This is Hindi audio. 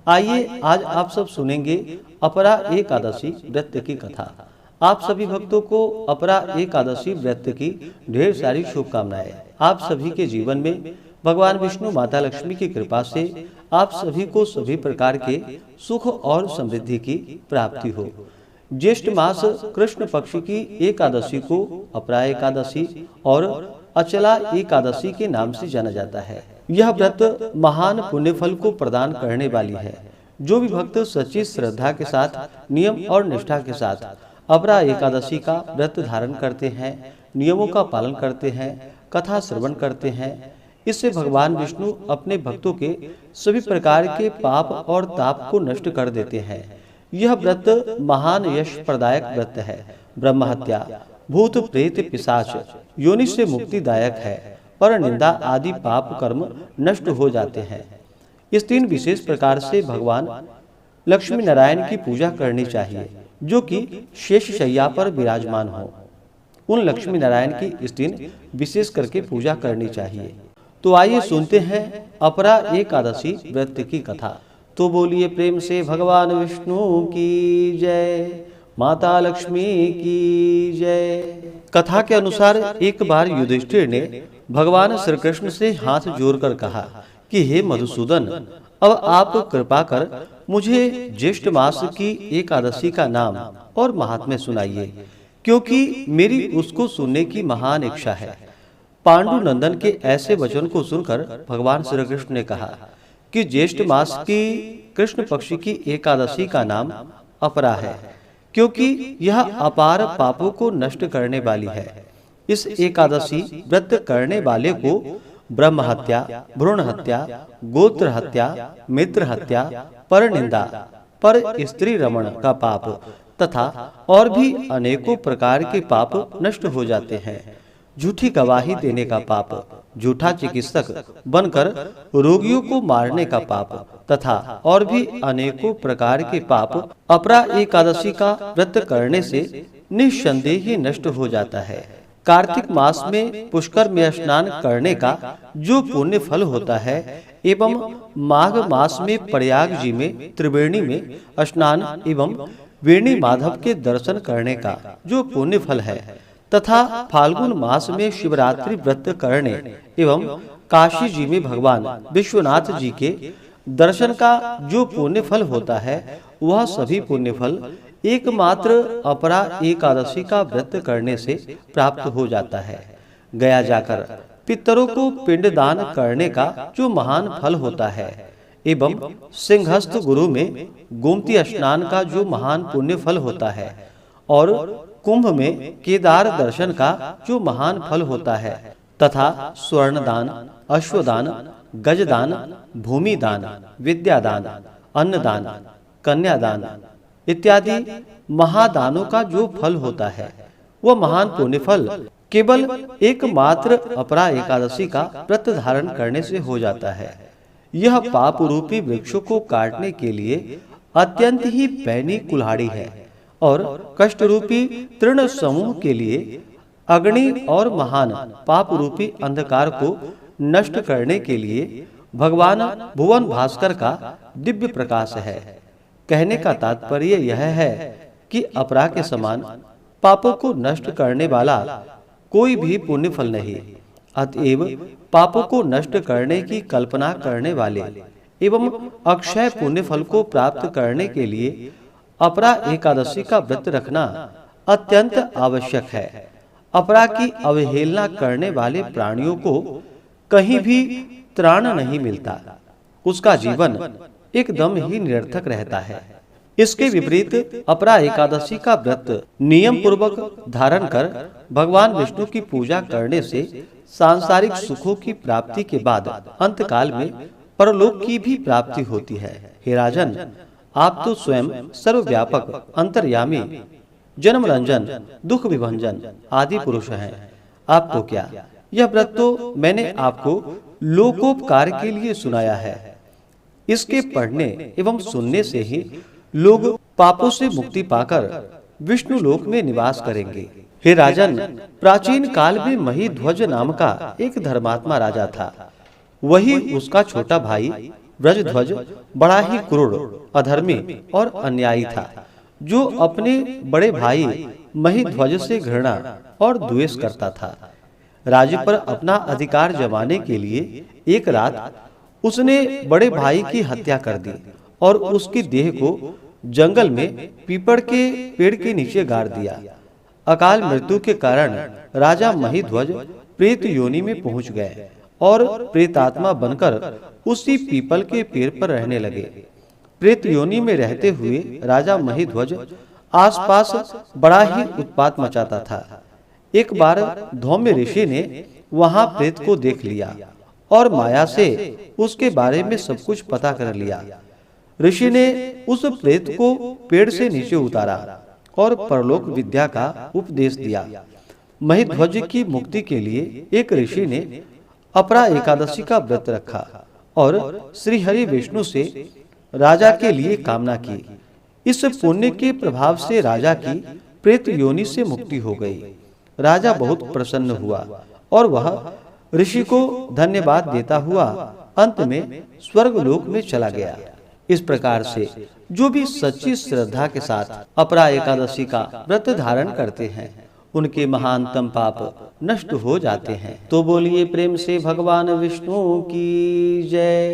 आइए आज आप सब सुनेंगे अपरा एकादशी व्रत की कथा। आप सभी भक्तों को अपरा एकादशी व्रत की ढेर सारी शुभकामनाएं। आप सभी के जीवन में भगवान विष्णु माता लक्ष्मी की कृपा से आप सभी को सभी प्रकार के सुख और समृद्धि की प्राप्ति हो। ज्येष्ठ मास कृष्ण पक्ष की एकादशी को अपरा एकादशी और अचला एकादशी के नाम से जाना जाता है। यह व्रत महान पुण्य फल को प्रदान करने वाली है। जो भी भक्त सच्ची श्रद्धा के साथ नियम और निष्ठा के साथ अपरा एकादशी का व्रत धारण करते हैं, नियमों का पालन करते हैं, कथा श्रवण करते हैं, इससे भगवान विष्णु अपने भक्तों के सभी प्रकार के पाप और ताप को नष्ट कर देते हैं। यह व्रत महान यश प्रदायक व्रत है। ब्रह्म हत्या, भूत प्रेत पिशाच योनि से मुक्तिदायक है। पर निंदा आदि पाप कर्म नष्ट हो जाते हैं। इस तीन विशेष प्रकार से भगवान लक्ष्मी नारायण की पूजा करनी चाहिए, जो कि शेष शैया पर विराजमान हो। उन लक्ष्मी नारायण की इस दिन विशेष करके पूजा करनी चाहिए। तो आइए सुनते हैं अपरा एकादशी व्रत की कथा। तो बोलिए प्रेम से भगवान विष्णु की जय, माता लक्ष्मी की जय। कथा के अनुसार एक बार युधिष्ठिर ने भगवान श्री कृष्ण से हाथ जोड़कर कहा कि हे मधुसूदन, अब आप कृपा कर मुझे ज्येष्ठ मास की एकादशी का नाम और महात्म्य सुनाइए, क्योंकि मेरी उसको सुनने की महान इच्छा है। पांडु नंदन के ऐसे वचन को सुनकर भगवान श्री कृष्ण ने कहा कि ज्येष्ठ मास की कृष्ण पक्ष की एकादशी का नाम अपरा है, क्योंकि यह अपार पापों को नष्ट करने वाली है। इस एकादशी व्रत करने वाले को ब्रह्म हत्या, भ्रूण हत्या, गोत्र हत्या, मित्र हत्या, पर निंदा, पर स्त्री रमण का पाप तथा और भी अनेकों प्रकार के पाप नष्ट हो जाते हैं। झूठी गवाही देने का पाप, झूठा चिकित्सक बनकर रोगियों को मारने का पाप तथा और भी अनेकों प्रकार के पाप अपरा एकादशी का व्रत करने से निस्संदेह ही नष्ट हो जाता है। कार्तिक मास में पुष्कर में स्नान करने का जो पुण्य फल होता है एवं माघ मास में प्रयाग जी में त्रिवेणी में स्नान एवं वेणी माधव के दर्शन करने का जो पुण्य फल है तथा फाल्गुन मास में शिवरात्रि व्रत करने एवं काशी जी में भगवान विश्वनाथ जी के दर्शन का जो पुण्य फल होता है, वह सभी पुण्य फल एकमात्र अपरा एकादशी का व्रत करने से प्राप्त हो जाता है। गया जाकर पितरों को पिंडदान करने का जो महान फल होता है एवं सिंहस्थ गुरु में गोमती स्नान का जो महान पुण्य फल होता है और कुंभ में केदार दर्शन का जो महान फल होता है तथा स्वर्णदान, अश्वदान, गजदान, भूमिदान, विद्यादान, अन्नदान, कन्यादान इत्यादि महादानों का जो फल होता है, वह महान पुण्य फल केवल एकमात्र अपरा एकादशी का व्रत धारण करने से हो जाता है। यह पाप रूपी वृक्षों को काटने के लिए अत्यंत ही पैनी कुल्हाड़ी है और कष्ट रूपी तृण समूह के लिए अग्नि और महान पाप रूपी अंधकार को नष्ट करने के लिए भगवान भुवन भास्कर का दिव्य प्रकाश है। कहने का तात्पर्य यह है कि अपरा के समान पापों को नष्ट करने वाला कोई भी पुण्य फल नहीं। अतएव पापों को नष्ट करने की कल्पना करने वाले एवं अक्षय पुण्य फल को प्राप्त करने के लिए अपरा एकादशी का व्रत रखना अत्यंत आवश्यक है। अपरा की अवहेलना करने वाले प्राणियों को कहीं भी त्राण नहीं मिलता, उसका जीवन एकदम ही निरर्थक रहता है। इसके विपरीत अपरा एकादशी का व्रत नियम पूर्वक धारण कर भगवान विष्णु की पूजा करने से सांसारिक सुखों की प्राप्ति के बाद अंतकाल में परलोक की भी प्राप्ति होती है। हे राजन, आप तो स्वयं सर्वव्यापक, अंतर्यामी, जन्म रंजन, दुख विभंजन आदि पुरुष हैं। आपको क्या, यह व्रत तो मैंने आपको लोकोपकार के लिए सुनाया है। इसके पढ़ने एवं सुनने से ही लोग पापों से मुक्ति पाकर विष्णु लोक में निवास करेंगे। हे राजन, प्राचीन काल में महीध्वज नाम का एक धर्मात्मा राजा था। वही उसका छोटा भाई ब्रजध्वज बड़ा ही क्रूर, अधर्मी और अन्यायी था, जो अपने बड़े भाई महिध्वज से घृणा और द्वेष करता था। राज्य पर अपना अधिकार जमाने के लिए एक रात उसने बड़े भाई की हत्या कर दी और उसकी देह को जंगल में पीपड़ के पेड़ के नीचे गाड़ दिया। अकाल मृत्यु के कारण राजा महिध्वज प्रेत योनि में पहुंच गए और प्रेतात्मा बनकर उसी पीपल के पेड़ पर रहने लगे। प्रेत योनि में रहते हुए राजा महिध्वज आसपास बड़ा ही उत्पात मचाता था। एक बार धौम्य ऋषि ने वहां प्रेत को देख लिया और माया से उसके बारे में सब कुछ पता कर लिया। ऋषि ने उस प्रेत को पेड़ से नीचे उतारा और परलोक विद्या का उपदेश दिया। महिध्वज की मुक्ति के लिए एक ऋषि ने अपरा एकादशी का व्रत रखा और श्री हरि विष्णु से राजा के लिए कामना की। इस पुण्य के प्रभाव से राजा की प्रेत योनि से मुक्ति हो गई। राजा बहुत प्रसन्न हुआ और वह ऋषि को धन्यवाद देता हुआ अंत में स्वर्गलोक में चला गया। इस प्रकार से जो भी सच्ची श्रद्धा के साथ अपरा एकादशी का व्रत धारण करते हैं, उनके महानतम पाप नष्ट हो जाते हैं। तो बोलिए प्रेम से भगवान विष्णु की जय।